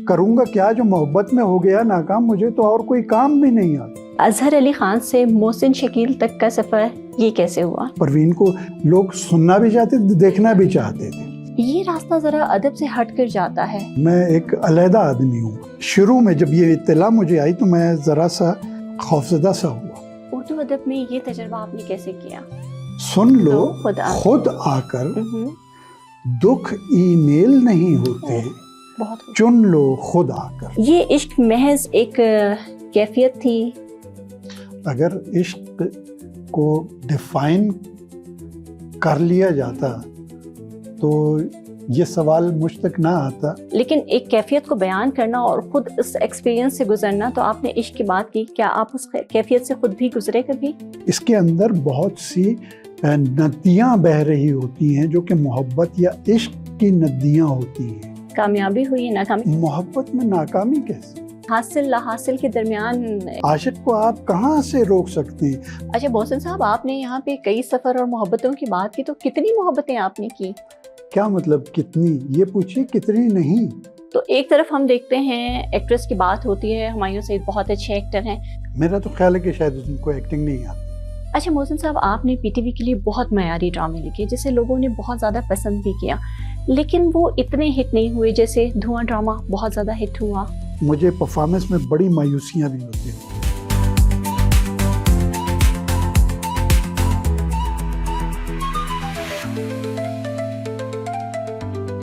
کروں گا کیا جو محبت میں ہو گیا ناکام، مجھے تو اور کوئی کام بھی نہیں آتا۔ اظہر علی خان سے محسن شکیل تک کا سفر یہ کیسے ہوا؟ پروین کو لوگ سننا بھی چاہتے تھے، دیکھنا بھی چاہتے تھے۔ یہ راستہ ذرا ادب سے ہٹ کر جاتا ہے۔ میں ایک علیحدہ آدمی ہوں۔ شروع میں جب یہ اطلاع مجھے آئی تو میں ذرا سا خوفزدہ سا ہوا۔ اردو ادب میں یہ تجربہ آپ نے کیسے کیا؟ سن لو خود آ کر، دکھ ای میل نہیں ہوتے، چن لو خود آ کر۔ یہ عشق محض ایک کیفیت تھی؟ اگر عشق کو ڈیفائن کر لیا جاتا تو یہ سوال مجھ تک نہ آتا۔ لیکن ایک کیفیت کو بیان کرنا اور خود اس ایکسپیرینس سے گزرنا، تو آپ نے عشق کی بات کی، کیا آپ اس کیفیت سے خود بھی گزرے کبھی؟ اس کے اندر بہت سی ندیاں بہہ رہی ہوتی ہیں جو کہ محبت یا عشق کی ندیاں ہوتی ہیں۔ کامیابی ہوئی، ناکامی؟ محبت میں ناکامی کیسے؟ حاصل لا حاصل کے درمیان عاشق کو آپ کہاں سے روک سکتے ہیں؟ اچھا محسن صاحب، آپ نے یہاں پہ کئی سفر اور محبتوں کی بات کی، تو کتنی محبتیں آپ نے کی؟ کیا مطلب کتنی؟ یہ پوچھیے کتنی نہیں۔ تو ایک طرف ہم دیکھتے ہیں ایکٹریس کی بات ہوتی ہے، ہمایوں سعید بہت اچھے ایکٹر ہیں۔ میرا تو خیال ہے کہ شاید ان کو ایکٹنگ نہیں آتی۔ اچھا محسن صاحب، آپ نے پی ٹی وی کے لیے بہت معیاری ڈرامے لکھے جسے لوگوں نے بہت زیادہ پسند بھی کیا، لیکن وہ اتنے ہٹ نہیں ہوئے جیسے دھواں ڈرامہ بہت زیادہ ہٹ ہوا۔ مجھے پرفارمنس میں بڑی مایوسیاں بھی ہوتی ہیں۔